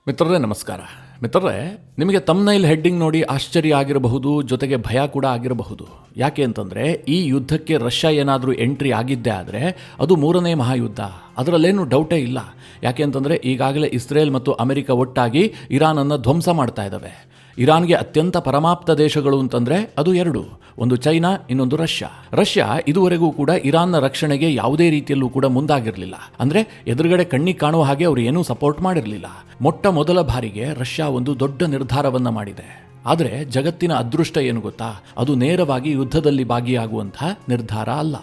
ಮಿತ್ರರೇ ನಮಸ್ಕಾರ. ಮಿತ್ರರೇ, ನಿಮಗೆ ತಮ್ನೈಲ್ ಹೆಡ್ಡಿಂಗ್ ನೋಡಿ ಆಶ್ಚರ್ಯ ಆಗಿರಬಹುದು, ಜೊತೆಗೆ ಭಯ ಕೂಡ ಆಗಿರಬಹುದು. ಯಾಕೆ ಅಂತಂದರೆ ಈ ಯುದ್ಧಕ್ಕೆ ರಷ್ಯಾ ಏನಾದರೂ ಎಂಟ್ರಿ ಆಗಿದ್ದೇ ಆದರೆ ಅದು ಮೂರನೇ ಮಹಾಯುದ್ಧ, ಅದರಲ್ಲೇನು ಡೌಟೇ ಇಲ್ಲ. ಯಾಕೆ ಅಂತಂದರೆ ಈಗಾಗಲೇ ಇಸ್ರೇಲ್ ಮತ್ತು ಅಮೆರಿಕ ಒಟ್ಟಾಗಿ ಇರಾನನ್ನು ಧ್ವಂಸ ಮಾಡ್ತಾ ಇದ್ದಾವೆ. ಇರಾನ್ಗೆ ಅತ್ಯಂತ ಪರಮಾಪ್ತ ದೇಶಗಳು ಅಂತಂದರೆ ಅದು ಎರಡು, ಒಂದು ಚೈನಾ, ಇನ್ನೊಂದು ರಷ್ಯಾ ಇದುವರೆಗೂ ಕೂಡ ಇರಾನ್ನ ರಕ್ಷಣೆಗೆ ಯಾವುದೇ ರೀತಿಯಲ್ಲೂ ಕೂಡ ಮುಂದಾಗಿರಲಿಲ್ಲ. ಅಂದರೆ ಎದುರುಗಡೆ ಕಣ್ಣಿಗೆ ಕಾಣುವ ಹಾಗೆ ಅವರು ಏನೂ ಸಪೋರ್ಟ್ ಮಾಡಿರಲಿಲ್ಲ. ಮೊಟ್ಟ ಮೊದಲ ಬಾರಿಗೆ ರಷ್ಯಾ ಒಂದು ದೊಡ್ಡ ನಿರ್ಧಾರವನ್ನು ಮಾಡಿದೆ. ಆದರೆ ಜಗತ್ತಿನ ಅದೃಷ್ಟ ಏನು ಗೊತ್ತಾ, ಅದು ನೇರವಾಗಿ ಯುದ್ಧದಲ್ಲಿ ಭಾಗಿಯಾಗುವಂಥ ನಿರ್ಧಾರ ಅಲ್ಲ.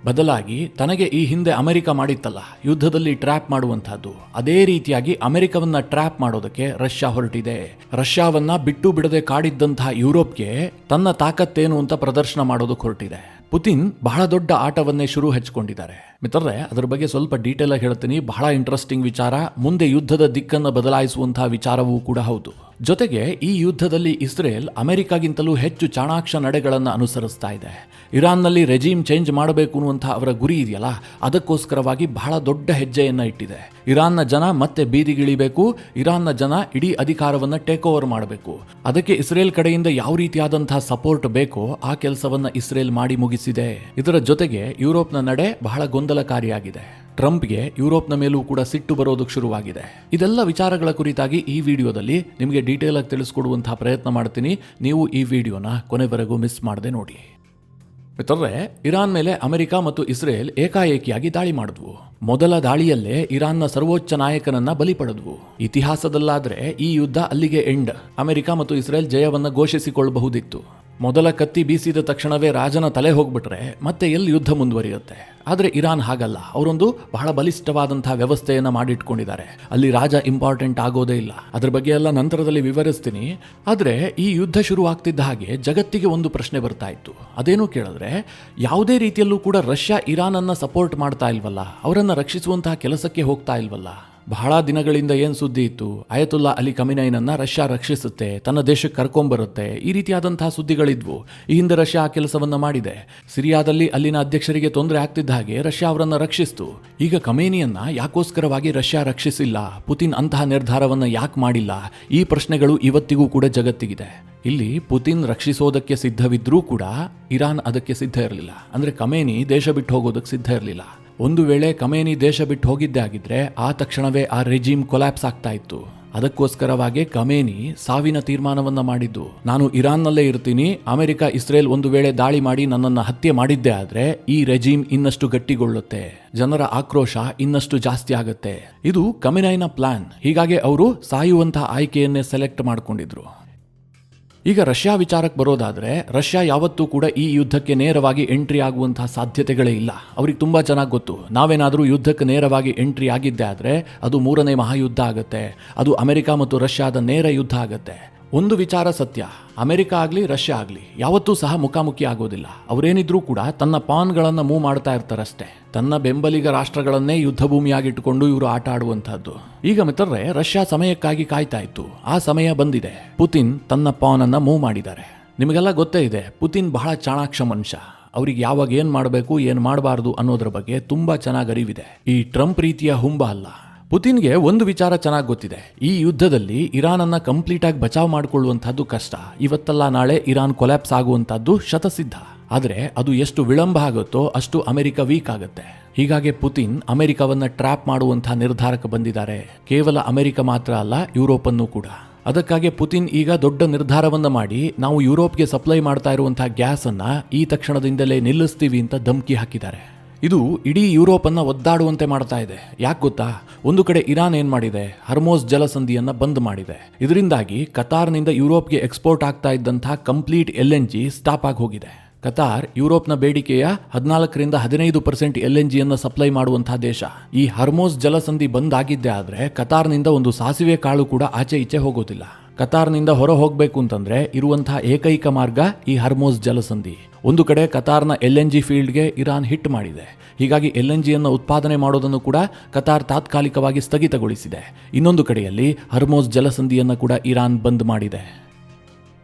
ಬದಲಾಗಿ ತನಗೆ ಈ ಹಿಂದೆ ಅಮೆರಿಕ ಮಾಡಿತ್ತಲ್ಲ ಯುದ್ಧದಲ್ಲಿ ಟ್ರ್ಯಾಪ್ ಮಾಡುವಂತಹದ್ದು, ಅದೇ ರೀತಿಯಾಗಿ ಅಮೆರಿಕವನ್ನ ಟ್ರ್ಯಾಪ್ ಮಾಡೋದಕ್ಕೆ ರಷ್ಯಾ ಹೊರಟಿದೆ. ರಷ್ಯಾವನ್ನ ಬಿಟ್ಟು ಬಿಡದೆ ಕಾಡಿದ್ದಂತಹ ಯುರೋಪ್ಗೆ ತನ್ನ ತಾಕತ್ತೇನು ಅಂತ ಪ್ರದರ್ಶನ ಮಾಡೋದಕ್ಕೆ ಹೊರಟಿದೆ. ಪುತಿನ್ ಬಹಳ ದೊಡ್ಡ ಆಟವನ್ನೇ ಶುರು ಹಚ್ಕೊಂಡಿದ್ದಾರೆ. ಮಿತ್ರರೇ, ಅದರ ಬಗ್ಗೆ ಸ್ವಲ್ಪ ಡೀಟೇಲ್ ಆಗಿ ಹೇಳ್ತೀನಿ. ಬಹಳ ಇಂಟ್ರೆಸ್ಟಿಂಗ್ ವಿಚಾರ, ಮುಂದೆ ಯುದ್ಧದ ದಿಕ್ಕನ್ನು ಬದಲಾಯಿಸುವಂತಹ ವಿಚಾರವೂ ಕೂಡ ಹೌದು. ಜೊತೆಗೆ ಈ ಯುದ್ಧದಲ್ಲಿ ಇಸ್ರೇಲ್ ಅಮೆರಿಕಾಗಿಂತಲೂ ಹೆಚ್ಚು ಚಾಣಾಕ್ಷ ನಡೆಗಳನ್ನು ಅನುಸರಿಸ್ತಾ ಇದೆ. ಇರಾನ್ನಲ್ಲಿ ರೆಜಿಮ್ ಚೇಂಜ್ ಮಾಡಬೇಕು ಅನ್ನುವಂಥ ಅವರ ಗುರಿ ಇದೆಯಲ್ಲ, ಅದಕ್ಕೋಸ್ಕರವಾಗಿ ಬಹಳ ದೊಡ್ಡ ಹೆಜ್ಜೆಯನ್ನು ಇಟ್ಟಿದೆ. ಇರಾನ್ನ ಜನ ಮತ್ತೆ ಬೀದಿಗಿಳಿಬೇಕು, ಇರಾನ್ನ ಜನ ಇಡೀ ಅಧಿಕಾರವನ್ನು ಟೇಕ್ ಓವರ್ ಮಾಡಬೇಕು. ಅದಕ್ಕೆ ಇಸ್ರೇಲ್ ಕಡೆಯಿಂದ ಯಾವ ರೀತಿಯಾದಂತಹ ಸಪೋರ್ಟ್ ಬೇಕೋ ಆ ಕೆಲಸವನ್ನು ಇಸ್ರೇಲ್ ಮಾಡಿ ಮುಗಿಸಿದೆ. ಇದರ ಜೊತೆಗೆ ಯುರೋಪ್ನ ನಡೆ ಬಹಳ ಗೊಂದಲಕಾರಿಯಾಗಿದೆ. ಟ್ರಂಪ್ಗೆ ಯುರೋಪ್ನ ಮೇಲೂ ಕೂಡ ಸಿಟ್ಟು ಬರೋದಕ್ಕೆ ಶುರುವಾಗಿದೆ. ಇದೆಲ್ಲ ವಿಚಾರಗಳ ಕುರಿತಾಗಿ ಈ ವಿಡಿಯೋದಲ್ಲಿ ನಿಮಗೆ ಡೀಟೇಲ್ ಆಗಿ ತಿಳಿಸ್ಕೊಡುವಂತಹ ಪ್ರಯತ್ನ ಮಾಡ್ತೀನಿ. ನೀವು ಈ ವಿಡಿಯೋನ ಕೊನೆವರೆಗೂ ಮಿಸ್ ಮಾಡದೆ ನೋಡಿ. ಮಿತ್ರರೇ, ಇರಾನ್ ಮೇಲೆ ಅಮೆರಿಕ ಮತ್ತು ಇಸ್ರೇಲ್ ಏಕಾಏಕಿಯಾಗಿ ದಾಳಿ ಮಾಡಿದ್ವು. ಮೊದಲ ದಾಳಿಯಲ್ಲೇ ಇರಾನ್ನ ಸರ್ವೋಚ್ಚ ನಾಯಕನನ್ನ ಬಲಿ ಪಡೆದ್ವು. ಇತಿಹಾಸದಲ್ಲಾದ್ರೆ ಈ ಯುದ್ಧ ಅಲ್ಲಿಗೆ ಎಂಡ್. ಅಮೆರಿಕ ಮತ್ತು ಇಸ್ರೇಲ್ ಜಯವನ್ನ ಘೋಷಿಸಿಕೊಳ್ಳಬಹುದಿತ್ತು. ಮೊದಲ ಕತ್ತಿ ಬೀಸಿದ ತಕ್ಷಣವೇ ರಾಜನ ತಲೆ ಹೋಗ್ಬಿಟ್ರೆ ಮತ್ತೆ ಎಲ್ಲಿ ಯುದ್ಧ ಮುಂದುವರಿಯುತ್ತೆ. ಆದರೆ ಇರಾನ್ ಹಾಗಲ್ಲ, ಅವರೊಂದು ಬಹಳ ಬಲಿಷ್ಠವಾದಂತಹ ವ್ಯವಸ್ಥೆಯನ್ನು ಮಾಡಿಟ್ಕೊಂಡಿದ್ದಾರೆ. ಅಲ್ಲಿ ರಾಜ ಇಂಪಾರ್ಟೆಂಟ್ ಆಗೋದೇ ಇಲ್ಲ. ಅದ್ರ ಬಗ್ಗೆ ಎಲ್ಲ ನಂತರದಲ್ಲಿ ವಿವರಿಸ್ತೀನಿ. ಆದರೆ ಈ ಯುದ್ಧ ಶುರು ಆಗ್ತಿದ್ದ ಹಾಗೆ ಜಗತ್ತಿಗೆ ಒಂದು ಪ್ರಶ್ನೆ ಬರ್ತಾ ಇತ್ತು. ಅದೇನು ಕೇಳಿದ್ರೆ, ಯಾವುದೇ ರೀತಿಯಲ್ಲೂ ಕೂಡ ರಷ್ಯಾ ಇರಾನನ್ನು ಸಪೋರ್ಟ್ ಮಾಡ್ತಾ ಇಲ್ವಲ್ಲ, ಅವರನ್ನು ರಕ್ಷಿಸುವಂತಹ ಕೆಲಸಕ್ಕೆ ಹೋಗ್ತಾ ಇಲ್ವಲ್ಲ. ಬಹಳ ದಿನಗಳಿಂದ ಏನು ಸುದ್ದಿ ಇತ್ತು, ಅಯತುಲ್ಲಾ ಅಲಿ ಖಮೇನಿಯನ್ನ ರಷ್ಯಾ ರಕ್ಷಿಸುತ್ತೆ, ತನ್ನ ದೇಶಕ್ಕೆ ಕರ್ಕೊಂಡ್ಬರುತ್ತೆ, ಈ ರೀತಿಯಾದಂತಹ ಸುದ್ದಿಗಳಿದ್ವು. ಈ ಹಿಂದೆ ರಷ್ಯಾ ಆ ಕೆಲಸವನ್ನ ಮಾಡಿದೆ. ಸಿರಿಯಾದಲ್ಲಿ ಅಲ್ಲಿನ ಅಧ್ಯಕ್ಷರಿಗೆ ತೊಂದರೆ ಆಗ್ತಿದ್ದ ಹಾಗೆ ರಷ್ಯಾ ಅವರನ್ನ ರಕ್ಷಿಸ್ತು. ಈಗ ಖಮೇನಿಯನ್ನ ಯಾಕೋಸ್ಕರವಾಗಿ ರಷ್ಯಾ ರಕ್ಷಿಸಿಲ್ಲ, ಪುತಿನ್ ಅಂತಹ ನಿರ್ಧಾರವನ್ನ ಯಾಕೆ ಮಾಡಿಲ್ಲ, ಈ ಪ್ರಶ್ನೆಗಳು ಇವತ್ತಿಗೂ ಕೂಡ ಜಗತ್ತಿಗಿದೆ. ಇಲ್ಲಿ ಪುತಿನ್ ರಕ್ಷಿಸೋದಕ್ಕೆ ಸಿದ್ಧವಿದ್ರೂ ಕೂಡ ಇರಾನ್ ಅದಕ್ಕೆ ಸಿದ್ಧ ಇರಲಿಲ್ಲ. ಅಂದ್ರೆ ಖಮೇನಿ ದೇಶ ಬಿಟ್ಟು ಹೋಗೋದಕ್ಕೆ ಸಿದ್ಧ ಇರಲಿಲ್ಲ. ಒಂದು ವೇಳೆ ಖಮೇನಿ ದೇಶ ಬಿಟ್ಟು ಹೋಗಿದ್ದೇ ಆಗಿದ್ರೆ ಆ ತಕ್ಷಣವೇ ಆ ರೆಜಿಮ್ ಕೊಲ್ಯಾಪ್ಸ್ ಆಗ್ತಾ ಇತ್ತು. ಅದಕ್ಕೋಸ್ಕರವಾಗಿ ಖಮೇನಿ ಸಾವಿನ ತೀರ್ಮಾನವನ್ನ ಮಾಡಿದ್ದು. ನಾನು ಇರಾನ್ನಲ್ಲೇ ಇರ್ತೀನಿ, ಅಮೆರಿಕ ಇಸ್ರೇಲ್ ಒಂದು ವೇಳೆ ದಾಳಿ ಮಾಡಿ ನನ್ನನ್ನು ಹತ್ಯೆ ಮಾಡಿದ್ದೇ ಆದ್ರೆ ಈ ರೆಜಿಮ್ ಇನ್ನಷ್ಟು ಗಟ್ಟಿಗೊಳ್ಳುತ್ತೆ, ಜನರ ಆಕ್ರೋಶ ಇನ್ನಷ್ಟು ಜಾಸ್ತಿ ಆಗುತ್ತೆ. ಇದು ಖಮೇನಿನ ಪ್ಲಾನ್. ಹೀಗಾಗಿ ಅವರು ಸಾಯುವಂತಹ ಆಯ್ಕೆಯನ್ನೇ ಸೆಲೆಕ್ಟ್ ಮಾಡ್ಕೊಂಡಿದ್ರು. ಈಗ ರಷ್ಯಾ ವಿಚಾರಕ್ಕೆ ಬರೋದಾದ್ರೆ, ರಷ್ಯಾ ಯಾವತ್ತೂ ಕೂಡ ಈ ಯುದ್ಧಕ್ಕೆ ನೇರವಾಗಿ ಎಂಟ್ರಿ ಆಗುವಂತಹ ಸಾಧ್ಯತೆಗಳೇ ಇಲ್ಲ. ಅವ್ರಿಗೆ ತುಂಬಾ ಚೆನ್ನಾಗಿ ಗೊತ್ತು, ನಾವೇನಾದರೂ ಯುದ್ಧಕ್ಕೆ ನೇರವಾಗಿ ಎಂಟ್ರಿ ಆಗಿದ್ದೇ ಆದರೆ ಅದು ಮೂರನೇ ಮಹಾಯುದ್ಧ ಆಗುತ್ತೆ, ಅದು ಅಮೆರಿಕ ಮತ್ತು ರಷ್ಯಾದ ನೇರ ಯುದ್ಧ ಆಗುತ್ತೆ. ಒಂದು ವಿಚಾರ ಸತ್ಯ, ಅಮೆರಿಕ ಆಗಲಿ ರಷ್ಯಾ ಆಗಲಿ ಯಾವತ್ತೂ ಸಹ ಮುಖಾಮುಖಿ ಆಗೋದಿಲ್ಲ. ಅವರೇನಿದ್ರೂ ಕೂಡ ತನ್ನ ಪಾನ್ಗಳನ್ನು ಮೂವ್ ಮಾಡ್ತಾ ಇರ್ತಾರಷ್ಟೇ. ತನ್ನ ಬೆಂಬಲಿಗ ರಾಷ್ಟ್ರಗಳನ್ನೇ ಯುದ್ಧ ಭೂಮಿಯಾಗಿಟ್ಟುಕೊಂಡು ಇವರು ಆಟ ಆಡುವಂತಹದ್ದು. ಈಗ ಮಿತ್ರರೇ, ರಷ್ಯಾ ಸಮಯಕ್ಕಾಗಿ ಕಾಯ್ತಾ ಇತ್ತು. ಆ ಸಮಯ ಬಂದಿದೆ. ಪುತಿನ್ ತನ್ನ ಪಾನ್ ಅನ್ನ ಮೂವ್ ಮಾಡಿದ್ದಾರೆ. ನಿಮಗೆಲ್ಲ ಗೊತ್ತೇ ಇದೆ, ಪುತಿನ್ ಬಹಳ ಚಾಣಾಕ್ಷ ಮನುಷ್ಯ. ಅವ್ರಿಗೆ ಯಾವಾಗ ಏನ್ ಮಾಡಬೇಕು ಏನ್ ಮಾಡಬಾರ್ದು ಅನ್ನೋದ್ರ ಬಗ್ಗೆ ತುಂಬಾ ಚೆನ್ನಾಗಿ ಅರಿವಿದೆ. ಈ ಟ್ರಂಪ್ ರೀತಿಯ ಹುಂಬ ಅಲ್ಲ. ಪುತಿನ್ಗೆ ಒಂದು ವಿಚಾರ ಚೆನ್ನಾಗಿ ಗೊತ್ತಿದೆ, ಈ ಯುದ್ಧದಲ್ಲಿ ಇರಾನನ್ನ ಕಂಪ್ಲೀಟ್ ಆಗಿ ಬಚಾವ್ ಮಾಡಿಕೊಳ್ಳುವಂತಹದ್ದು ಕಷ್ಟ. ಇವತ್ತಲ್ಲ ನಾಳೆ ಇರಾನ್ ಕೊಲ್ಯಾಪ್ಸ್ ಆಗುವಂತಹದ್ದು ಶತಸಿದ್ಧ. ಆದರೆ ಅದು ಎಷ್ಟು ವಿಳಂಬ ಆಗುತ್ತೋ ಅಷ್ಟು ಅಮೆರಿಕ ವೀಕ್ ಆಗುತ್ತೆ. ಹೀಗಾಗಿ ಪುತಿನ್ ಅಮೆರಿಕವನ್ನ ಟ್ರ್ಯಾಪ್ ಮಾಡುವಂತಹ ನಿರ್ಧಾರಕ್ಕೆ ಬಂದಿದ್ದಾರೆ. ಕೇವಲ ಅಮೆರಿಕ ಮಾತ್ರ ಅಲ್ಲ, ಯುರೋಪ್ ಅನ್ನು ಕೂಡ. ಅದಕ್ಕಾಗಿ ಪುತಿನ್ ಈಗ ದೊಡ್ಡ ನಿರ್ಧಾರವನ್ನ ಮಾಡಿ ನಾವು ಯುರೋಪ್ಗೆ ಸಪ್ಲೈ ಮಾಡ್ತಾ ಇರುವಂತಹ ಗ್ಯಾಸ್ ಅನ್ನ ಈ ತಕ್ಷಣದಿಂದಲೇ ನಿಲ್ಲಿಸ್ತೀವಿ ಅಂತ ಧಮಕಿ ಹಾಕಿದ್ದಾರೆ. ಇದು ಇಡೀ ಯುರೋಪ್ ಅನ್ನ ಒದ್ದಾಡುವಂತೆ ಮಾಡ್ತಾ ಇದೆ. ಯಾಕೆ ಗೊತ್ತಾ, ಒಂದು ಕಡೆ ಇರಾನ್ ಏನ್ ಮಾಡಿದೆ, ಹರ್ಮೋಸ್ ಜಲಸಂಧಿಯನ್ನ ಬಂದ್ ಮಾಡಿದೆ. ಇದರಿಂದಾಗಿ ಕತಾರ್ನಿಂದ ಯುರೋಪ್ಗೆ ಎಕ್ಸ್ಪೋರ್ಟ್ ಆಗ್ತಾ ಇದ್ದಂತಹ ಕಂಪ್ಲೀಟ್ LNG ಸ್ಟಾಪ್ ಆಗಿ ಹೋಗಿದೆ. ಕತಾರ್ ಯುರೋಪ್ನ ಬೇಡಿಕೆಯ 14-15% LNGಯನ್ನು ಸಪ್ಲೈ ಮಾಡುವಂತಹ ದೇಶ. ಈ ಹರ್ಮೋಸ್ ಜಲಸಂಧಿ ಬಂದ್ ಆಗಿದ್ದೇ ಆದ್ರೆ ಕತಾರ್ನಿಂದ ಒಂದು ಸಾಸಿವೆ ಕಾಳು ಕೂಡ ಆಚೆ ಈಚೆ ಹೋಗೋದಿಲ್ಲ. ಕತಾರ್ನಿಂದ ಹೊರ ಹೋಗಬೇಕು ಅಂತಂದ್ರೆ ಇರುವಂತಹ ಏಕೈಕ ಮಾರ್ಗ ಈ ಹರ್ಮೋಸ್ ಜಲಸಂಧಿ. ಒಂದು ಕಡೆ ಕತಾರ್ನ LNG ಫೀಲ್ಡ್ಗೆ ಇರಾನ್ ಹಿಟ್ ಮಾಡಿದೆ. ಹೀಗಾಗಿ LNGಯನ್ನು ಉತ್ಪಾದನೆ ಮಾಡೋದನ್ನು ಕೂಡ ಕತಾರ್ ತಾತ್ಕಾಲಿಕವಾಗಿ ಸ್ಥಗಿತಗೊಳಿಸಿದೆ. ಇನ್ನೊಂದು ಕಡೆಯಲ್ಲಿ ಹರ್ಮೋಸ್ ಜಲಸಂಧಿಯನ್ನು ಕೂಡ ಇರಾನ್ ಬಂದ್ ಮಾಡಿದೆ.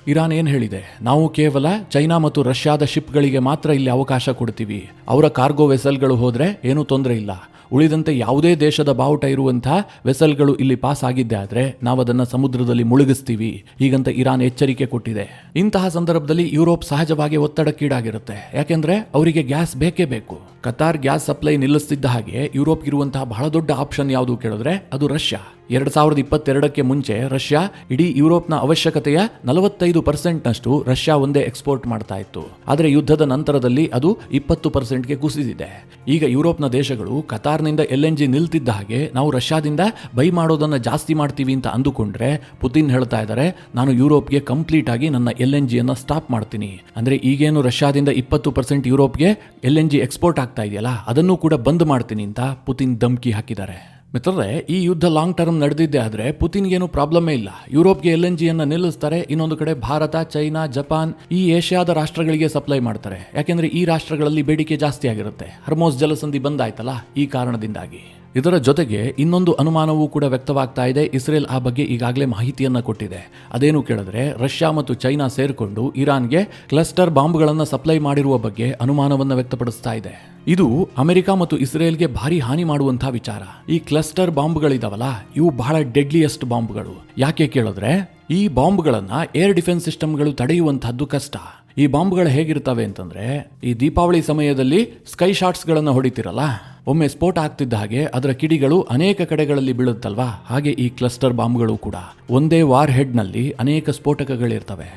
ಇರಾನ್ ಏನು ಹೇಳಿದೆ, ನಾವು ಕೇವಲ ಚೈನಾ ಮತ್ತು ರಷ್ಯಾದ ಶಿಪ್ಗಳಿಗೆ ಮಾತ್ರ ಇಲ್ಲಿ ಅವಕಾಶ ಕೊಡ್ತೀವಿ, ಅವರ ಕಾರ್ಗೋ ವೆಸಲ್ಗಳು ಹೋದ್ರೆ ಏನೂ ತೊಂದರೆ ಇಲ್ಲ, ಉಳಿದಂತೆ ಯಾವುದೇ ದೇಶದ ಬಾವುಟ ಇರುವಂತಹ ವೆಸಲ್ಗಳು ಇಲ್ಲಿ ಪಾಸ್ ಆಗಿದ್ದೆ ಆದ್ರೆ ನಾವು ಅದನ್ನ ಸಮುದ್ರದಲ್ಲಿ ಮುಳುಗಿಸ್ತೀವಿ ಹೀಗಂತ ಇರಾನ್ ಎಚ್ಚರಿಕೆ ಕೊಟ್ಟಿದೆ. ಇಂತಹ ಸಂದರ್ಭದಲ್ಲಿ ಯುರೋಪ್ ಸಹಜವಾಗಿ ಒತ್ತಡಕ್ಕೀಡಾಗಿರುತ್ತೆ. ಯಾಕೆಂದ್ರೆ ಅವರಿಗೆ ಗ್ಯಾಸ್ ಬೇಕೇ ಬೇಕು. ಕತಾರ್ ಗ್ಯಾಸ್ ಸಪ್ಲೈ ನಿಲ್ಲಿಸ್ತಿದ್ದ ಹಾಗೆ ಯುರೋಪ್ ಇರುವಂತಹ ಬಹಳ ದೊಡ್ಡ ಆಪ್ಷನ್ ಯಾವುದು ಕೇಳಿದ್ರೆ ಅದು ರಷ್ಯಾ. 2022ಕ್ಕೆ ಮುಂಚೆ ರಷ್ಯಾ ಇಡೀ ಯುರೋಪ್ನ ಅವಶ್ಯಕತೆಯ 45% ರಷ್ಯಾ ಒಂದೇ ಎಕ್ಸ್ಪೋರ್ಟ್ ಮಾಡ್ತಾ ಇತ್ತು. ಆದರೆ ಯುದ್ಧದ ನಂತರದಲ್ಲಿ ಅದು 20%ಗೆ ಕುಸಿದಿದೆ. ಈಗ ಯುರೋಪ್ನ ದೇಶಗಳು ಕತಾರ್ನಿಂದ LNG ನಿಲ್ತಿದ್ದ ಹಾಗೆ ನಾವು ರಷ್ಯಾದಿಂದ ಬೈ ಮಾಡೋದನ್ನ ಜಾಸ್ತಿ ಮಾಡ್ತೀವಿ ಅಂತ ಅಂದುಕೊಂಡ್ರೆ ಪುತಿನ್ ಹೇಳ್ತಾ ಇದ್ದಾರೆ, ನಾನು ಯುರೋಪ್ಗೆ ಕಂಪ್ಲೀಟ್ ಆಗಿ ನನ್ನ LNGಯನ್ನು ಸ್ಟಾಪ್ ಮಾಡ್ತೀನಿ. ಅಂದ್ರೆ ಈಗೇನು ರಷ್ಯಾದಿಂದ 20% ಯುರೋಪ್ಗೆ LNG ಎಕ್ಸ್ಪೋರ್ಟ್ ಆಗ್ತಾ ಇದೆಯಲ್ಲ ಅದನ್ನು ಕೂಡ ಬಂದ್ ಮಾಡ್ತೀನಿ ಅಂತ ಪುತಿನ್ ಧಮ್ಕಿ ಹಾಕಿದ್ದಾರೆ. ಮಿತ್ರರೇ, ಈ ಯುದ್ಧ ಲಾಂಗ್ ಟರ್ಮ್ ನಡೆದಿದ್ದೆ ಆದರೆ ಪುತಿನ್ಗೇನು ಪ್ರಾಬ್ಲಮೇ ಇಲ್ಲ. ಯುರೋಪ್ಗೆ LNGಯನ್ನು ನಿಲ್ಲಿಸ್ತಾರೆ. ಇನ್ನೊಂದು ಕಡೆ ಭಾರತ, ಚೈನಾ, ಜಪಾನ್ ಈ ಏಷ್ಯಾದ ರಾಷ್ಟ್ರಗಳಿಗೆ ಸಪ್ಲೈ ಮಾಡ್ತಾರೆ. ಯಾಕೆಂದ್ರೆ ಈ ರಾಷ್ಟ್ರಗಳಲ್ಲಿ ಬೇಡಿಕೆ ಜಾಸ್ತಿ ಆಗಿರುತ್ತೆ. ಹರ್ಮೋಸ್ ಜಲಸಂಧಿ ಬಂದಾಯ್ತಲ್ಲ, ಈ ಕಾರಣದಿಂದಾಗಿ. ಇದರ ಜೊತೆಗೆ ಇನ್ನೊಂದು ಅನುಮಾನವೂ ಕೂಡ ವ್ಯಕ್ತವಾಗ್ತಾ ಇದೆ. ಇಸ್ರೇಲ್ ಆ ಬಗ್ಗೆ ಈಗಾಗಲೇ ಮಾಹಿತಿಯನ್ನ ಕೊಟ್ಟಿದೆ. ಅದೇನು ಕೇಳಿದ್ರೆ ರಷ್ಯಾ ಮತ್ತು ಚೈನಾ ಸೇರ್ಕೊಂಡು ಇರಾನ್ಗೆ ಕ್ಲಸ್ಟರ್ ಬಾಂಬ್ಗಳನ್ನು ಸಪ್ಲೈ ಮಾಡಿರುವ ಬಗ್ಗೆ ಅನುಮಾನವನ್ನ ವ್ಯಕ್ತಪಡಿಸ್ತಾ ಇದೆ. ಇದು ಅಮೆರಿಕ ಮತ್ತು ಇಸ್ರೇಲ್ಗೆ ಭಾರಿ ಹಾನಿ ಮಾಡುವಂತಹ ವಿಚಾರ. ಈ ಕ್ಲಸ್ಟರ್ ಬಾಂಬ್ಗಳಿದಾವಲ್ಲ ಇವು ಬಹಳ ಡೆಡ್ಲಿಯೆಸ್ಟ್ ಬಾಂಬ್ಗಳು. ಯಾಕೆ ಕೇಳಿದ್ರೆ ಈ ಬಾಂಬ್ಗಳನ್ನ ಏರ್ ಡಿಫೆನ್ಸ್ ಸಿಸ್ಟಮ್ಗಳು ತಡೆಯುವಂತಹದ್ದು ಕಷ್ಟ. ಈ ಬಾಂಬ್ಗಳು ಹೇಗಿರ್ತವೆ ಅಂತಂದ್ರೆ ಈ ದೀಪಾವಳಿ ಸಮಯದಲ್ಲಿ ಸ್ಕೈ ಶಾಟ್ಸ್ ಗಳನ್ನ ಹೊಡಿತಿರಲ್ಲ, ಒಮ್ಮೆ ಸ್ಫೋಟ ಆಗ್ತಿದ್ದ ಹಾಗೆ ಅದರ ಕಿಡಿಗಳು ಅನೇಕ ಕಡೆಗಳಲ್ಲಿ ಬೀಳುತ್ತಲ್ವಾ, ಹಾಗೆ ಈ ಕ್ಲಸ್ಟರ್ ಬಾಂಬ್ಗಳು ಕೂಡ ಒಂದೇ ವಾರ್ ಹೆಡ್ ನಲ್ಲಿ ಅನೇಕ ಸ್ಫೋಟಕಗಳಿರ್ತವೆ.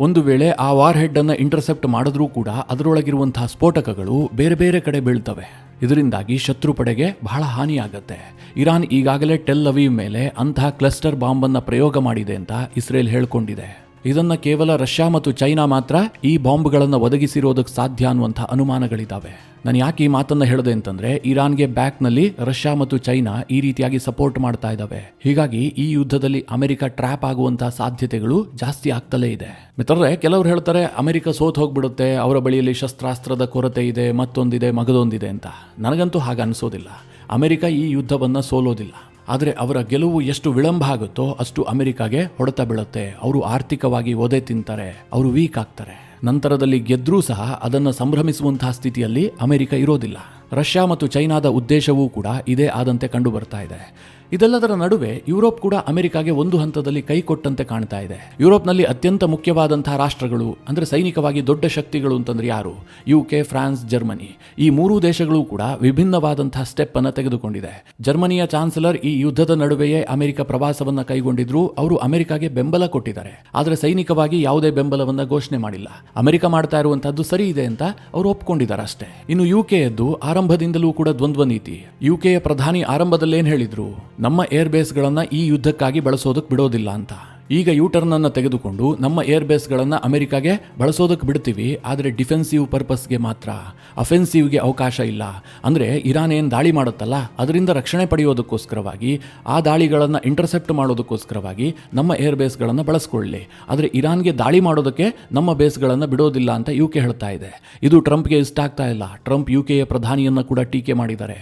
ಒಂದು ವೇಳೆ ಆ ವಾರ್ ಹೆಡ್ ಅನ್ನ ಇಂಟರ್ಸೆಪ್ಟ್ ಮಾಡಿದ್ರೂ ಕೂಡ ಅದರೊಳಗಿರುವಂತಹ ಸ್ಫೋಟಕಗಳು ಬೇರೆ ಬೇರೆ ಕಡೆ ಬೀಳ್ತವೆ. ಇದರಿಂದಾಗಿ ಶತ್ರು ಪಡೆಗೆ ಬಹಳ ಹಾನಿಯಾಗತ್ತೆ. ಇರಾನ್ ಈಗಾಗಲೇ ಟೆಲ್ ಅವೀವ್ ಮೇಲೆ ಅಂತಹ ಕ್ಲಸ್ಟರ್ ಬಾಂಬ್ ಅನ್ನ ಪ್ರಯೋಗ ಮಾಡಿದೆ ಅಂತ ಇಸ್ರೇಲ್ ಹೇಳ್ಕೊಂಡಿದೆ. ಇದನ್ನ ಕೇವಲ ರಷ್ಯಾ ಮತ್ತು ಚೈನಾ ಮಾತ್ರ ಈ ಬಾಂಬ್ಗಳನ್ನು ಒದಗಿಸಿರೋದಕ್ಕೆ ಸಾಧ್ಯ ಅನ್ನುವಂಥ ಅನುಮಾನಗಳಿದ್ದಾವೆ. ನಾನು ಯಾಕೆ ಈ ಮಾತನ್ನ ಹೇಳಿದೆ ಅಂತಂದ್ರೆ ಇರಾನ್ಗೆ ಬ್ಯಾಕ್ನಲ್ಲಿ ರಷ್ಯಾ ಮತ್ತು ಚೈನಾ ಈ ರೀತಿಯಾಗಿ ಸಪೋರ್ಟ್ ಮಾಡ್ತಾ ಇದ್ದಾವೆ. ಹೀಗಾಗಿ ಈ ಯುದ್ಧದಲ್ಲಿ ಅಮೆರಿಕ ಟ್ರ್ಯಾಪ್ ಆಗುವಂತಹ ಸಾಧ್ಯತೆಗಳು ಜಾಸ್ತಿ ಆಗ್ತಲೇ ಇದೆ. ಮಿತ್ರರೇ, ಕೆಲವರು ಹೇಳ್ತಾರೆ ಅಮೆರಿಕ ಸೋತ್ ಹೋಗ್ಬಿಡುತ್ತೆ, ಅವರ ಬಳಿಯಲ್ಲಿ ಶಸ್ತ್ರಾಸ್ತ್ರದ ಕೊರತೆ ಇದೆ, ಮತ್ತೊಂದಿದೆ, ಮಗದೊಂದಿದೆ ಅಂತ. ನನಗಂತೂ ಹಾಗೆ ಅನಿಸೋದಿಲ್ಲ. ಅಮೆರಿಕ ಈ ಯುದ್ಧವನ್ನ ಸೋಲೋದಿಲ್ಲ. ಆದರೆ ಅವರ ಗೆಲುವು ಎಷ್ಟು ವಿಳಂಬ ಆಗುತ್ತೋ ಅಷ್ಟು ಅಮೆರಿಕಾಗೆ ಹೊಡೆತ ಬೀಳುತ್ತೆ. ಅವರು ಆರ್ಥಿಕವಾಗಿ ಒದೆ ತಿಂತಾರೆ, ಅವರು ವೀಕ್ ಆಗ್ತಾರೆ. ನಂತರದಲ್ಲಿ ಗೆದ್ರೂ ಸಹ ಅದನ್ನು ಸಂಭ್ರಮಿಸುವಂತಹ ಸ್ಥಿತಿಯಲ್ಲಿ ಅಮೆರಿಕ ಇರೋದಿಲ್ಲ. ರಷ್ಯಾ ಮತ್ತು ಚೈನಾದ ಉದ್ದೇಶವೂ ಕೂಡ ಇದೇ ಆದಂತೆ ಕಂಡು ಬರ್ತಾ ಇದೆ. ಇದೆಲ್ಲದರ ನಡುವೆ ಯುರೋಪ್ ಕೂಡ ಅಮೆರಿಕಾಗೆ ಒಂದು ಹಂತದಲ್ಲಿ ಕೈ ಕೊಟ್ಟಂತೆ ಕಾಣ್ತಾ ಇದೆ. ಯುರೋಪ್ನಲ್ಲಿ ಅತ್ಯಂತ ಮುಖ್ಯವಾದಂತಹ ರಾಷ್ಟ್ರಗಳು ಅಂದ್ರೆ ಸೈನಿಕವಾಗಿ ದೊಡ್ಡ ಶಕ್ತಿಗಳು ಅಂತಂದ್ರೆ ಯಾರು? UK, France, Germany. ಈ ಮೂರೂ ದೇಶಗಳು ಕೂಡ ವಿಭಿನ್ನವಾದಂತಹ ಸ್ಟೆಪ್ ಅನ್ನು ತೆಗೆದುಕೊಂಡಿದೆ. ಜರ್ಮನಿಯ ಚಾನ್ಸಲರ್ ಈ ಯುದ್ಧದ ನಡುವೆಯೇ ಅಮೆರಿಕ ಪ್ರವಾಸವನ್ನ ಕೈಗೊಂಡಿದ್ರು. ಅವರು ಅಮೆರಿಕಾಗೆ ಬೆಂಬಲ ಕೊಟ್ಟಿದ್ದಾರೆ. ಆದರೆ ಸೈನಿಕವಾಗಿ ಯಾವುದೇ ಬೆಂಬಲವನ್ನ ಘೋಷಣೆ ಮಾಡಿಲ್ಲ. ಅಮೆರಿಕ ಮಾಡ್ತಾ ಇರುವಂತಹದ್ದು ಸರಿ ಇದೆ ಅಂತ ಅವರು ಒಪ್ಕೊಂಡಿದ್ದಾರೆ ಅಷ್ಟೇ. ಇನ್ನು UKಯದ್ದು ಆರಂಭದಿಂದಲೂ ಕೂಡ ದ್ವಂದ್ವ ನೀತಿ. UKಯ ಪ್ರಧಾನಿ ಆರಂಭದಲ್ಲೇನ್ ಹೇಳಿದ್ರು, ನಮ್ಮ ಏರ್ ಬೇಸ್ಗಳನ್ನು ಈ ಯುದ್ಧಕ್ಕಾಗಿ ಬಳಸೋದಕ್ಕೆ ಬಿಡೋದಿಲ್ಲ ಅಂತ. ಈಗ ಯೂಟರ್ನ್ ಅನ್ನು ತೆಗೆದುಕೊಂಡು ನಮ್ಮ ಏರ್ ಬೇಸ್ಗಳನ್ನು ಅಮೆರಿಕಾಗೆ ಬಳಸೋದಕ್ಕೆ ಬಿಡ್ತೀವಿ, ಆದರೆ ಡಿಫೆನ್ಸಿವ್ ಪರ್ಪಸ್ಗೆ ಮಾತ್ರ, ಅಫೆನ್ಸಿವ್ಗೆ ಅವಕಾಶ ಇಲ್ಲ. ಅಂದರೆ ಇರಾನ್ ಏನು ದಾಳಿ ಮಾಡುತ್ತಲ್ಲ ಅದರಿಂದ ರಕ್ಷಣೆ ಪಡೆಯೋದಕ್ಕೋಸ್ಕರವಾಗಿ, ಆ ದಾಳಿಗಳನ್ನು ಇಂಟರ್ಸೆಪ್ಟ್ ಮಾಡೋದಕ್ಕೋಸ್ಕರವಾಗಿ ನಮ್ಮ ಏರ್ ಬೇಸ್ಗಳನ್ನು ಬಳಸ್ಕೊಳ್ಳಿ, ಆದರೆ ಇರಾನ್ಗೆ ದಾಳಿ ಮಾಡೋದಕ್ಕೆ ನಮ್ಮ ಬೇಸ್ಗಳನ್ನು ಬಿಡೋದಿಲ್ಲ ಅಂತ UK ಹೇಳ್ತಾ ಇದೆ. ಇದು ಟ್ರಂಪ್ಗೆ ಇಷ್ಟ ಆಗ್ತಾ ಇಲ್ಲ. ಟ್ರಂಪ್ UKಯ ಪ್ರಧಾನಿಯನ್ನು ಕೂಡ ಟೀಕೆ ಮಾಡಿದ್ದಾರೆ.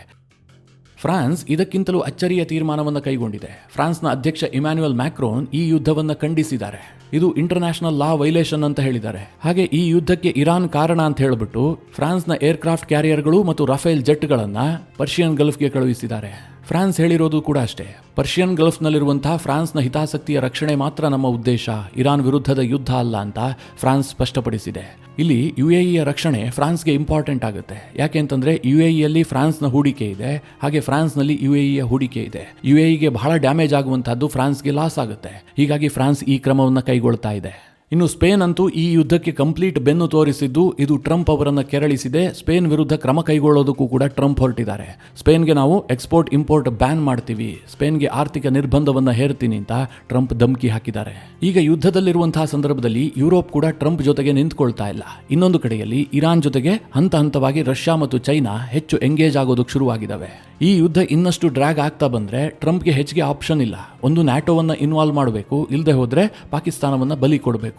ಫ್ರಾನ್ಸ್ ಇದಕ್ಕಿಂತಲೂ ಅಚ್ಚರಿಯ ತೀರ್ಮಾನವನ್ನು ಕೈಗೊಂಡಿದೆ. ಫ್ರಾನ್ಸ್ನ ಅಧ್ಯಕ್ಷ ಇಮ್ಯಾನ್ಯುಯಲ್ ಮ್ಯಾಕ್ರೋನ್ ಈ ಯುದ್ಧವನ್ನು ಖಂಡಿಸಿದ್ದಾರೆ. ಇದು ಇಂಟರ್ನ್ಯಾಷನಲ್ ಲಾ ವೈಲೇಷನ್ ಅಂತ ಹೇಳಿದ್ದಾರೆ. ಹಾಗೆ ಈ ಯುದ್ಧಕ್ಕೆ ಇರಾನ್ ಕಾರಣ ಅಂತ ಹೇಳಿಬಿಟ್ಟು ಫ್ರಾನ್ಸ್ನ ಏರ್ಕ್ರಾಫ್ಟ್ ಕ್ಯಾರಿಯರ್ಗಳು ಮತ್ತು ರಫೇಲ್ ಜೆಟ್ಗಳನ್ನು ಪರ್ಷಿಯನ್ ಗಲ್ಫ್ಗೆ ಕಳುಹಿಸಿದ್ದಾರೆ. ಫ್ರಾನ್ಸ್ ಹೇಳಿರೋದು ಕೂಡ ಅಷ್ಟೇ, ಪರ್ಷಿಯನ್ ಗಲ್ಫ್ನಲ್ಲಿರುವಂತಹ ಫ್ರಾನ್ಸ್ನ ಹಿತಾಸಕ್ತಿಯ ರಕ್ಷಣೆ ಮಾತ್ರ ನಮ್ಮ ಉದ್ದೇಶ, ಇರಾನ್ ವಿರುದ್ಧದ ಯುದ್ಧ ಅಲ್ಲ ಅಂತ ಫ್ರಾನ್ಸ್ ಸ್ಪಷ್ಟಪಡಿಸಿದೆ. ಇಲ್ಲಿ UAEಯ ರಕ್ಷಣೆ ಫ್ರಾನ್ಸ್ಗೆ ಇಂಪಾರ್ಟೆಂಟ್ ಆಗುತ್ತೆ. ಯಾಕೆ ಅಂತಂದ್ರೆ UAEಯಲ್ಲಿ ಫ್ರಾನ್ಸ್ನ ಹೂಡಿಕೆ ಇದೆ, ಹಾಗೆ ಫ್ರಾನ್ಸ್ನಲ್ಲಿ UAEಯ ಹೂಡಿಕೆ ಇದೆ. UAEಗೆ ಬಹಳ ಡ್ಯಾಮೇಜ್ ಆಗುವಂತಹದ್ದು ಫ್ರಾನ್ಸ್ಗೆ ಲಾಸ್ ಆಗುತ್ತೆ. ಹೀಗಾಗಿ ಫ್ರಾನ್ಸ್ ಈ ಕ್ರಮವನ್ನು ಕೈಗೊಳ್ತಾ ಇದೆ. ಇನ್ನು ಸ್ಪೇನ್ ಅಂತೂ ಈ ಯುದ್ಧಕ್ಕೆ ಕಂಪ್ಲೀಟ್ ಬೆನ್ನು ತೋರಿಸಿದ್ದು ಇದು ಟ್ರಂಪ್ ಅವರನ್ನು ಕೆರಳಿಸಿದೆ. ಸ್ಪೇನ್ ವಿರುದ್ಧ ಕ್ರಮ ಕೈಗೊಳ್ಳೋದಕ್ಕೂ ಕೂಡ ಟ್ರಂಪ್ ಹೊರಟಿದ್ದಾರೆ. ಸ್ಪೇನ್ಗೆ ನಾವು ಎಕ್ಸ್ಪೋರ್ಟ್ ಇಂಪೋರ್ಟ್ ಬ್ಯಾನ್ ಮಾಡ್ತೀವಿ, ಸ್ಪೇನ್ಗೆ ಆರ್ಥಿಕ ನಿರ್ಬಂಧವನ್ನು ಹೇರ್ತೀನಿ ಅಂತ ಟ್ರಂಪ್ ಧಮಕಿ ಹಾಕಿದ್ದಾರೆ. ಈಗ ಯುದ್ಧದಲ್ಲಿರುವಂತಹ ಸಂದರ್ಭದಲ್ಲಿ ಯುರೋಪ್ ಕೂಡ ಟ್ರಂಪ್ ಜೊತೆಗೆ ನಿಂತ್ಕೊಳ್ತಾ ಇಲ್ಲ. ಇನ್ನೊಂದು ಕಡೆಯಲ್ಲಿ ಇರಾನ್ ಜೊತೆಗೆ ಹಂತ ಹಂತವಾಗಿ ರಷ್ಯಾ ಮತ್ತು ಚೈನಾ ಹೆಚ್ಚು ಎಂಗೇಜ್ ಆಗೋದಕ್ಕೆ ಶುರುವಾಗಿದ್ದಾವೆ. ಈ ಯುದ್ಧ ಇನ್ನಷ್ಟು ಡ್ರ್ಯಾಗ್ ಆಗ್ತಾ ಬಂದ್ರೆ ಟ್ರಂಪ್ಗೆ ಹೆಚ್ಚಿಗೆ ಆಪ್ಷನ್ ಇಲ್ಲ. ಒಂದು ನ್ಯಾಟೋವನ್ನ ಇನ್ವಾಲ್ವ್ ಮಾಡಬೇಕು, ಇಲ್ಲದೆ ಹೋದ್ರೆ ಪಾಕಿಸ್ತಾನವನ್ನ ಬಲಿ ಕೊಡಬೇಕು.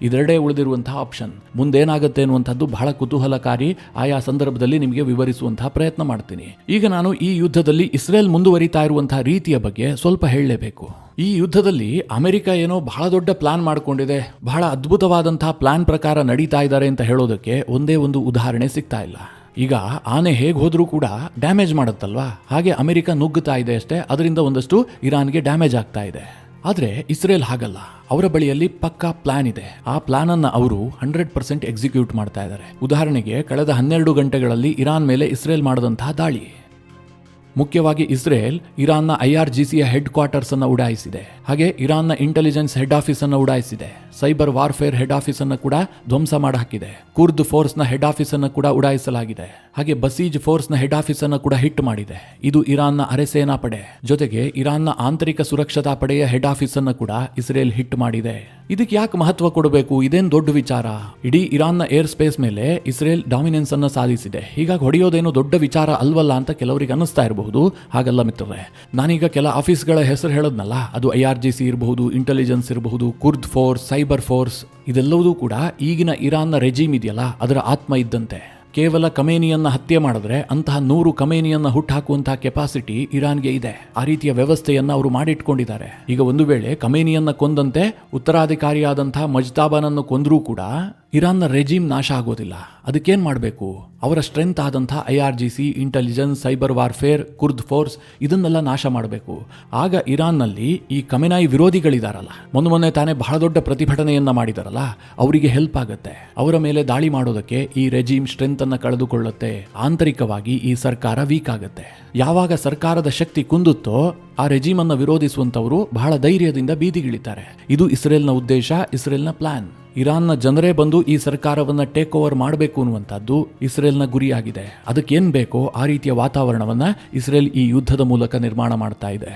ಇದೆರಡೇ ಉಳಿದಿರುವಂತಹ ಆಪ್ಷನ್. ಮುಂದೇನಾಗುತ್ತೆ ಅನ್ನುವಂಥದ್ದು ಬಹಳ ಕುತೂಹಲಕಾರಿ. ಆಯಾ ಸಂದರ್ಭದಲ್ಲಿ ನಿಮಗೆ ವಿವರಿಸುವಂತಹ ಪ್ರಯತ್ನ ಮಾಡ್ತೀನಿ. ಈಗ ನಾನು ಈ ಯುದ್ಧದಲ್ಲಿ ಇಸ್ರೇಲ್ ಮುಂದುವರಿತಾ ಇರುವಂತಹ ರೀತಿಯ ಬಗ್ಗೆ ಸ್ವಲ್ಪ ಹೇಳಲೇಬೇಕು. ಈ ಯುದ್ಧದಲ್ಲಿ ಅಮೆರಿಕ ಏನೋ ಬಹಳ ದೊಡ್ಡ ಪ್ಲಾನ್ ಮಾಡಿಕೊಂಡಿದೆ, ಬಹಳ ಅದ್ಭುತವಾದಂತಹ ಪ್ಲಾನ್ ಪ್ರಕಾರ ನಡೀತಾ ಇದ್ದಾರೆ ಅಂತ ಹೇಳೋದಕ್ಕೆ ಒಂದೇ ಒಂದು ಉದಾಹರಣೆ ಸಿಗ್ತಾ ಇಲ್ಲ. ಈಗ ಆನೆ ಹೇಗೆ ಹೋದ್ರೂ ಕೂಡ ಡ್ಯಾಮೇಜ್ ಮಾಡುತ್ತಲ್ವಾ, ಹಾಗೆ ಅಮೆರಿಕ ನುಗ್ಗುತ್ತಾ ಇದೆ ಅಷ್ಟೇ, ಅದರಿಂದ ಒಂದಷ್ಟು ಇರಾನ್ಗೆ ಡ್ಯಾಮೇಜ್ ಆಗ್ತಾ ಇದೆ. ಆದರೆ ಇಸ್ರೇಲ್ ಹಾಗಲ್ಲ, ಅವರ ಬಳಿಯಲ್ಲಿ ಪಕ್ಕಾ ಪ್ಲಾನ್ ಇದೆ. ಆ ಪ್ಲಾನ್ ಅನ್ನ ಅವರು 100% ಎಕ್ಸಿಕ್ಯೂಟ್ ಮಾಡ್ತಾ ಇದ್ದಾರೆ. ಉದಾಹರಣೆಗೆ ಕಳೆದ 12 ಗಂಟೆಗಳಲ್ಲಿ ಇರಾನ್ ಮೇಲೆ ಇಸ್ರೇಲ್ ಮಾಡಿದಂತಹ ದಾಳಿ, ಮುಖ್ಯವಾಗಿ ಇಸ್ರೇಲ್ ಇರಾನ್ನ IRGCಯ ಹೆಡ್ ಕ್ವಾರ್ಟರ್ಸ್ ಅನ್ನು ಉಡಾಯಿಸಿದೆ. ಹಾಗೆ ಇರಾನ್ನ ಇಂಟೆಲಿಜೆನ್ಸ್ ಹೆಡ್ ಆಫೀಸ್ ಅನ್ನು ಉಡಾಯಿಸಿದೆ. ಸೈಬರ್ ವಾರ್ಫೇರ್ ಹೆಡ್ ಆಫೀಸ್ ಅನ್ನು ಕೂಡ ಧ್ವಂಸ ಮಾಡಿ ಹಾಕಿದೆ. ಕುರ್ದ್ ಫೋರ್ಸ್ ನ ಹೆಡ್ ಆಫೀಸ್ ಅನ್ನು ಕೂಡ ಉಡಾಯಿಸಲಾಗಿದೆ. ಹಾಗೆ ಬಸೀಜ್ ಫೋರ್ಸ್ ನ ಹೆಡ್ ಆಫೀಸ್ ಅನ್ನು ಕೂಡ ಹಿಟ್ ಮಾಡಿದೆ. ಇದು ಇರಾನ್ನ ಅರೆಸೇನಾ ಪಡೆ. ಜೊತೆಗೆ ಇರಾನ್ನ ಆಂತರಿಕ ಸುರಕ್ಷತಾ ಪಡೆಯ ಹೆಡ್ ಆಫೀಸ್ ಅನ್ನು ಕೂಡ ಇಸ್ರೇಲ್ ಹಿಟ್ ಮಾಡಿದೆ. ಇದಕ್ಕೆ ಯಾಕೆ ಮಹತ್ವ ಕೊಡಬೇಕು? ಇದೇನ್ ದೊಡ್ಡ ವಿಚಾರ? ಇಡೀ ಇರಾನ್ನ ಏರ್ ಸ್ಪೇಸ್ ಮೇಲೆ ಇಸ್ರೇಲ್ ಡಾಮಿನೆನ್ಸ್ ಅನ್ನು ಸಾಧಿಸಿದೆ. ಹೀಗಾಗಿ ಹೊಡೆಯೋದೇನು ದೊಡ್ಡ ವಿಚಾರ ಅಲ್ವಲ್ಲ ಅಂತ ಕೆಲವರಿಗೆ ಅನ್ನಿಸ್ತಾ ಇರಬಹುದು. ಹಾಗಲ್ಲ ಮಿತ್ರರೇ, ನಾನೀಗ ಕೆಲ ಆಫೀಸ್ಗಳ ಹೆಸರು ಹೇಳದ್ನಲ್ಲ, ಅದು IRGC ಇರಬಹುದು, ಇಂಟೆಲಿಜೆನ್ಸ್ ಇರಬಹುದು, ಕುರ್ದ್ ಫೋರ್ಸ್, ಸೈಬರ್ ಫೋರ್ಸ್, ಇದೆಲ್ಲವೂ ಕೂಡ ಈಗಿನ ಇರಾನ್ನ ರೆಜಿಮ್ ಇದೆಯಲ್ಲ ಅದರ ಆತ್ಮ ಇದ್ದಂತೆ. ಕೇವಲ ಕಮೇನಿಯನ್ನ ಹತ್ಯೆ ಮಾಡಿದ್ರೆ ಅಂತಹ 100 ಕಮೇನಿಯನ್ನ ಹುಟ್ಟಾಕುವಂತಹ ಕೆಪಾಸಿಟಿ ಇರಾನ್ಗೆ ಇದೆ. ಆ ರೀತಿಯ ವ್ಯವಸ್ಥೆಯನ್ನ ಅವರು ಮಾಡಿಟ್ಕೊಂಡಿದ್ದಾರೆ. ಈಗ ಒಂದು ವೇಳೆ ಕಮೇನಿಯನ್ನ ಕೊಂದಂತೆ ಉತ್ತರಾಧಿಕಾರಿಯಾದಂತಹ ಮಜ್ತಾಬನನ್ನು ಕೊಂದ್ರೂ ಕೂಡ ಇರಾನ್ನ ರೆಜಿಮ್ ನಾಶ ಆಗೋದಿಲ್ಲ. ಅದಕ್ಕೇನ್ ಮಾಡಬೇಕು? ಅವರ ಸ್ಟ್ರೆಂತ್ ಆದಂತಹ IRGC, intelligence, cyber warfare, Kurd force ಇದನ್ನೆಲ್ಲ ನಾಶ ಮಾಡಬೇಕು. ಆಗ ಇರಾನ್ನಲ್ಲಿ ಈ ಕಮೆನಾಯಿ ವಿರೋಧಿಗಳಿದಾರಲ್ಲ, ಮೊನ್ನೆ ತಾನೇ ಬಹಳ ದೊಡ್ಡ ಪ್ರತಿಭಟನೆಯನ್ನ ಮಾಡಿದಾರಲ್ಲ, ಅವರಿಗೆ ಹೆಲ್ಪ್ ಆಗುತ್ತೆ. ಅವರ ಮೇಲೆ ದಾಳಿ ಮಾಡೋದಕ್ಕೆ ಈ ರೆಜಿಮ್ ಸ್ಟ್ರೆಂತ್ ಅನ್ನ ಕಳೆದುಕೊಳ್ಳುತ್ತೆ. ಆಂತರಿಕವಾಗಿ ಈ ಸರ್ಕಾರ ವೀಕ್ ಆಗುತ್ತೆ. ಯಾವಾಗ ಸರ್ಕಾರದ ಶಕ್ತಿ ಕುಂದುತ್ತೋ ಆ ರೆಜಿಮ್ ಅನ್ನ ವಿರೋಧಿಸುವಂತವರು ಬಹಳ ಧೈರ್ಯದಿಂದ ಬೀದಿಗಿಳಿತಾರೆ. ಇದು ಇಸ್ರೇಲ್ನ ಉದ್ದೇಶ, ಇಸ್ರೇಲ್ನ ಪ್ಲಾನ್. ಇರಾನ್ನ ಜನರೇ ಬಂದು ಈ ಸರ್ಕಾರವನ್ನ ಟೇಕ್ ಓವರ್ ಮಾಡಬೇಕು ಅನ್ನುವಂಥದ್ದು ಇಸ್ರೇಲ್ನ ಗುರಿಯಾಗಿದೆ. ಅದಕ್ಕೇನ್ ಬೇಕೋ ಆ ರೀತಿಯ ವಾತಾವರಣವನ್ನ ಇಸ್ರೇಲ್ ಈ ಯುದ್ಧದ ಮೂಲಕ ನಿರ್ಮಾಣ ಮಾಡ್ತಾ ಇದೆ.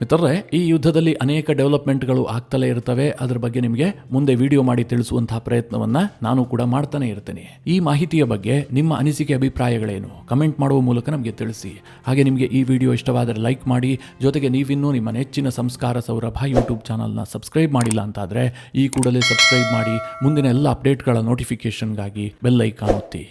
ಮಿತ್ರರೇ, ಈ ಯುದ್ಧದಲ್ಲಿ ಅನೇಕ ಡೆವಲಪ್ಮೆಂಟ್ಗಳು ಆಗ್ತಲೇ ಇರ್ತವೆ. ಅದರ ಬಗ್ಗೆ ನಿಮಗೆ ಮುಂದೆ ವಿಡಿಯೋ ಮಾಡಿ ತಿಳಿಸುವಂತಹ ಪ್ರಯತ್ನವನ್ನ ನಾನು ಕೂಡ ಮಾಡ್ತಾನೆ ಇರ್ತೀನಿ. ಈ ಮಾಹಿತಿಯ ಬಗ್ಗೆ ನಿಮ್ಮ ಅನಿಸಿಕೆ, ಅಭಿಪ್ರಾಯಗಳೇನು? ಕಮೆಂಟ್ ಮಾಡುವ ಮೂಲಕ ನಮಗೆ ತಿಳಿಸಿ. ಹಾಗೆ ನಿಮಗೆ ಈ ವಿಡಿಯೋ ಇಷ್ಟವಾದರೆ ಲೈಕ್ ಮಾಡಿ. ಜೊತೆಗೆ ನೀವಿನ್ನೂ ನಿಮ್ಮ ನೆಚ್ಚಿನ ಸಂಸ್ಕಾರ ಸೌರಭ ಯೂಟ್ಯೂಬ್ ಚಾನಲ್ನ ಸಬ್ಸ್ಕ್ರೈಬ್ ಮಾಡಿಲ್ಲ ಅಂತಾದರೆ ಈ ಕೂಡಲೇ ಸಬ್ಸ್ಕ್ರೈಬ್ ಮಾಡಿ. ಮುಂದಿನ ಎಲ್ಲ ಅಪ್ಡೇಟ್ಗಳ ನೋಟಿಫಿಕೇಷನ್ಗಾಗಿ ಬೆಲ್ ಐಕಾನ್ ಒತ್ತಿ.